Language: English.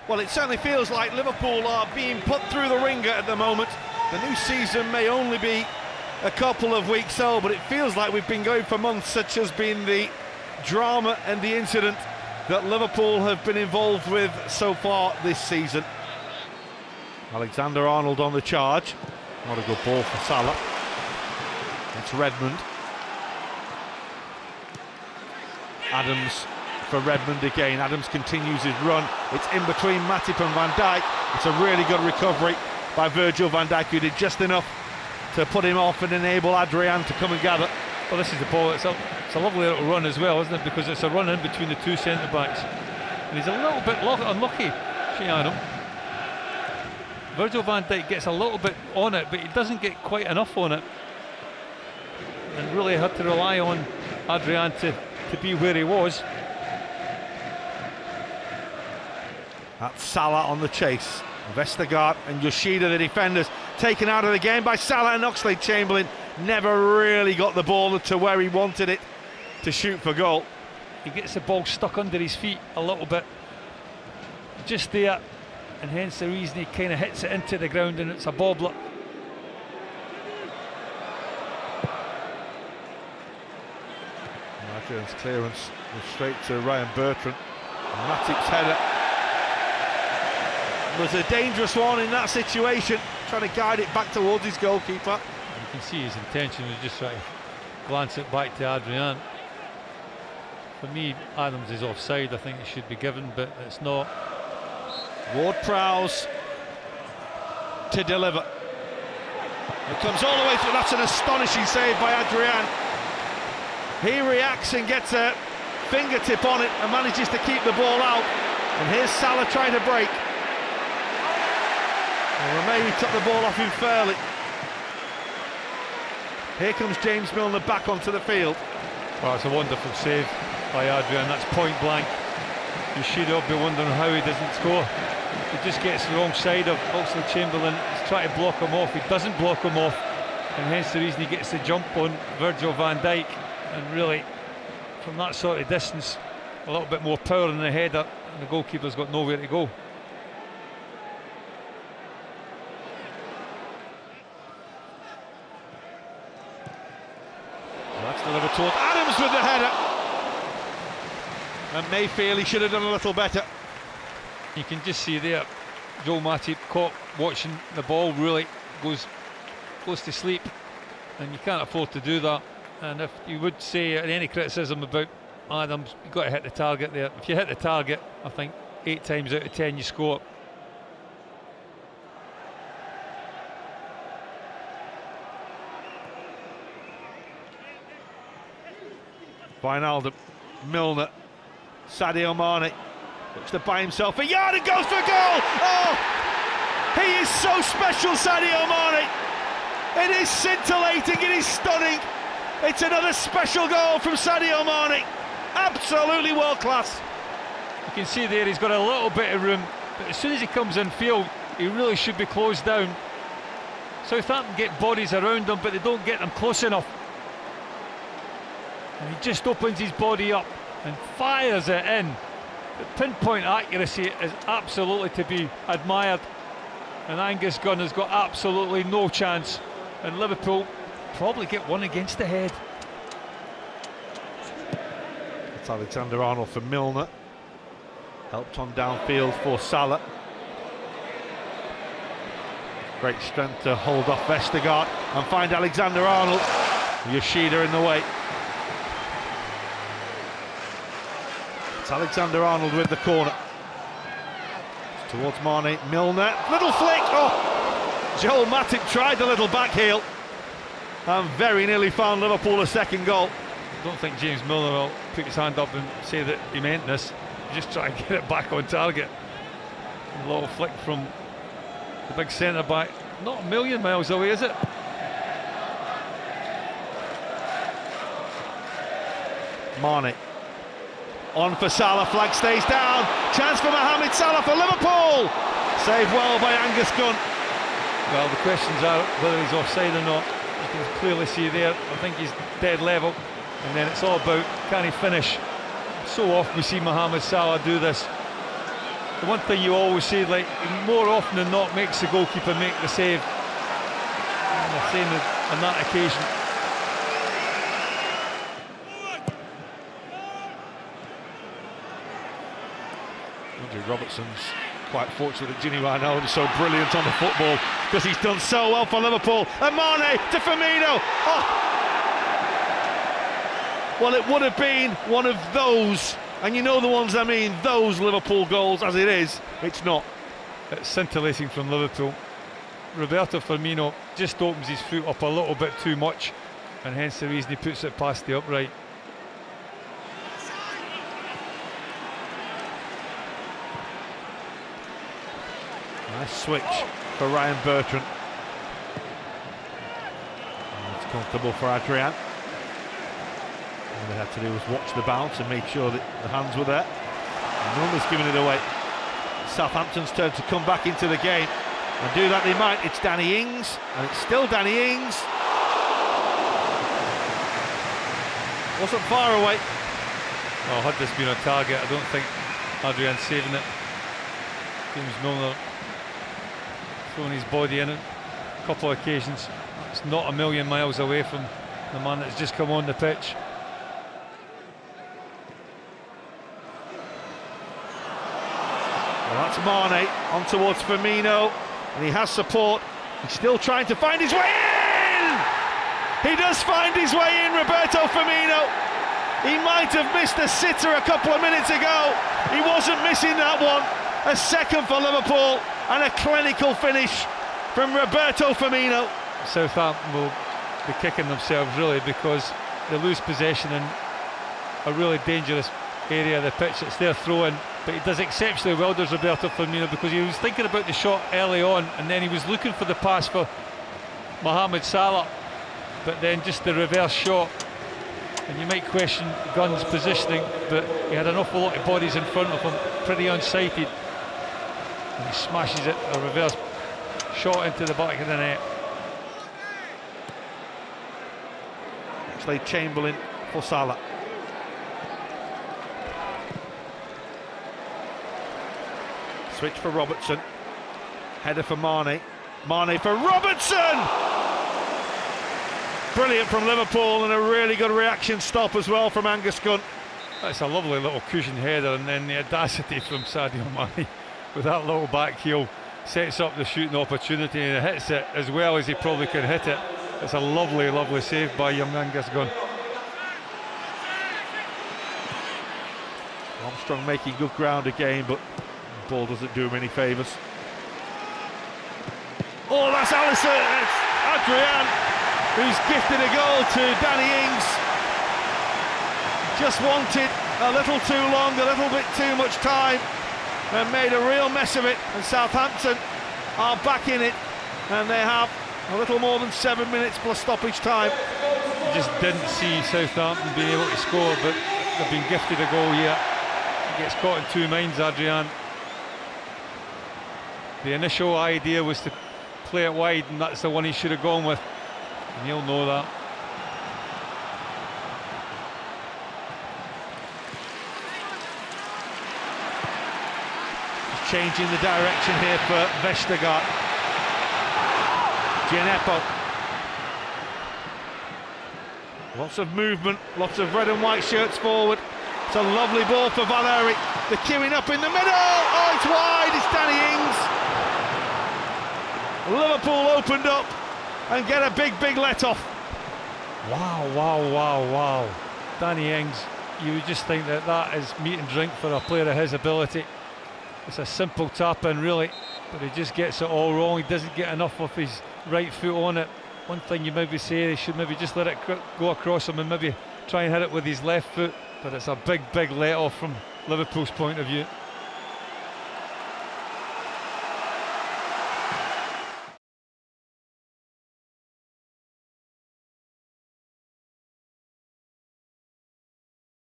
Well, it certainly feels like Liverpool are being put through the ringer at the moment. The new season may only be a couple of weeks old, but it feels like we've been going for months. Such has been the drama and the incident that Liverpool have been involved with so far this season. Alexander-Arnold on the charge. What a good ball for Salah. It's Redmond. Adams for Redmond again. Adams continues his run. It's in between Matip and Van Dijk. It's a really good recovery by Virgil van Dijk, who did just enough to put him off and enable Adrian to come and gather. Well, this is the ball. It's a lovely little run as well, isn't it? Because it's a run in between the two centre-backs. And he's a little bit unlucky, Shianum. Virgil van Dijk gets a little bit on it, but he doesn't get quite enough on it. And really had to rely on Adrian to be where he was. That's Salah on the chase. Vestergaard and Yoshida, the defenders, taken out of the game by Salah, and Oxlade-Chamberlain never really got the ball to where he wanted it to shoot for goal. He gets the ball stuck under his feet a little bit, just there, and hence the reason he kind of hits it into the ground and it's a bobbler. Adrian's clearance was straight to Ryan Bertrand. Matip's header was a dangerous one in that situation, trying to guide it back towards his goalkeeper. You can see his intention was just trying to glance it back to Adrian. For me, Adams is offside. I think it should be given, but it's not. Ward-Prowse to deliver. It comes all the way through. That's an astonishing save by Adrian. He reacts and gets a fingertip on it and manages to keep the ball out. And here's Salah trying to break. Romeo took the ball off him fairly. Here comes James Milner back onto the field. Well, it's a wonderful save by Adrian. That's point blank. You should all be wondering how he doesn't score. He just gets the wrong side of Oxlade-Chamberlain. He's trying to block him off. He doesn't block him off, and hence the reason he gets the jump on Virgil van Dijk. And really, from that sort of distance, a little bit more power in the header, and the goalkeeper's got nowhere to go. That's delivered towards Adams with the header. And Mayfield, he should have done a little better. You can just see there, Joel Matip caught watching the ball, really goes to sleep, and you can't afford to do that. And if you would say any criticism about Adams, you've got to hit the target there. If you hit the target, I think 8 times out of 10 you score. Wijnaldum, Milner, Sadio Mane looks to buy himself a yard and goes for a goal. Oh, he is so special, Sadio Mane. It is scintillating, it is stunning. It's another special goal from Sadio Mane. Absolutely world class. You can see there he's got a little bit of room, but as soon as he comes in field, he really should be closed down. Southampton get bodies around him, but they don't get them close enough. And he just opens his body up and fires it in. The pinpoint accuracy is absolutely to be admired. And Angus Gunn has got absolutely no chance. And Liverpool probably get one against the head. It's Alexander-Arnold for Milner. Helped on downfield for Salah. Great strength to hold off Vestergaard and find Alexander-Arnold. Yoshida in the way. It's Alexander-Arnold with the corner. It's towards Mane, Milner, little flick. Oh, Joel Matip tried the little back heel and very nearly found Liverpool a second goal. I don't think James Milner will put his hand up and say that he meant this. He just try to get it back on target. A little flick from the big centre back. Not a million miles away, is it? Mane on for Salah, flag stays down. Chance for Mohamed Salah for Liverpool. Saved well by Angus Gunn. Well, the questions are whether he's offside or not. You can clearly see there, I think he's dead level. And then it's all about, can he finish? So often we see Mohamed Salah do this. the one thing you always say, like, more often than not makes the goalkeeper make the save. And the same on that occasion. Robertson's quite fortunate that Gini Wijnaldum is so brilliant on the football, because he's done so well for Liverpool. And Mane to Firmino. Oh! Well, it would have been one of those, and you know the ones I mean, those Liverpool goals. As it is, it's not. It's scintillating from Liverpool. Roberto Firmino just opens his foot up a little bit too much, and hence the reason he puts it past the upright. Nice switch for Ryan Bertrand. It's comfortable for Adrian. All they had to do was watch the bounce and make sure that the hands were there. Milner's giving it away. Southampton's turn to come back into the game, and do that they might. It's Danny Ings, and it's still Danny Ings. Wasn't far away. Well, had this been a target, I don't think Adrian's saving it. James Milner throwing his body in it a couple of occasions. It's not a million miles away from the man that's just come on the pitch. Well, that's Mane on towards Firmino, and he has support. He's still trying to find his way in! He does find his way in, Roberto Firmino. He might have missed a sitter a couple of minutes ago. He wasn't missing that one. A second for Liverpool, and a clinical finish from Roberto Firmino. Southampton will be kicking themselves really, because they lose possession in a really dangerous area of the pitch. It's their throw-in, but he does exceptionally well, does Roberto Firmino, because he was thinking about the shot early on, and then he was looking for the pass for Mohamed Salah, but then just the reverse shot, and you might question Gunn's positioning, but he had an awful lot of bodies in front of him, pretty unsighted, and he smashes it, a reverse shot into the back of the net. Chamberlain for Salah. Switch for Robertson. Header for Mane. Mane for Robertson! Brilliant from Liverpool, and a really good reaction stop as well from Angus Gunn. That's a lovely little cushion header, and then the audacity from Sadio Mane with that little back heel sets up the shooting opportunity, and he hits it as well as he probably can hit it. It's a lovely, lovely save by young Angus Gunn. Armstrong making good ground again, but the ball doesn't do him any favours. Oh, that's Alisson! It's Adrian, who's gifted a goal to Danny Ings. Just wanted a little too long, a little bit too much time, and made a real mess of it. And Southampton are back in it, and they have a little more than 7 minutes plus stoppage time. Just didn't see Southampton being able to score, but they've been gifted a goal here. He gets caught in two minds, Adrian. The initial idea was to play it wide, and that's the one he should have gone with, and he'll know that. He's changing the direction here for Vestergaard. Gineppo. Lots of movement, lots of red and white shirts forward. It's a lovely ball for Valeri. They're queuing up in the middle. Oh, it's wide. It's Danny Ings. Liverpool opened up and get a big, big let-off. Wow, wow, wow, wow. Danny Ings, you would just think that that is meat and drink for a player of his ability. It's a simple tap-in, really, but he just gets it all wrong. He doesn't get enough of his right foot on it. One thing you maybe say, he should maybe just let it go across him and maybe try and hit it with his left foot, but it's a big, big let-off from Liverpool's point of view.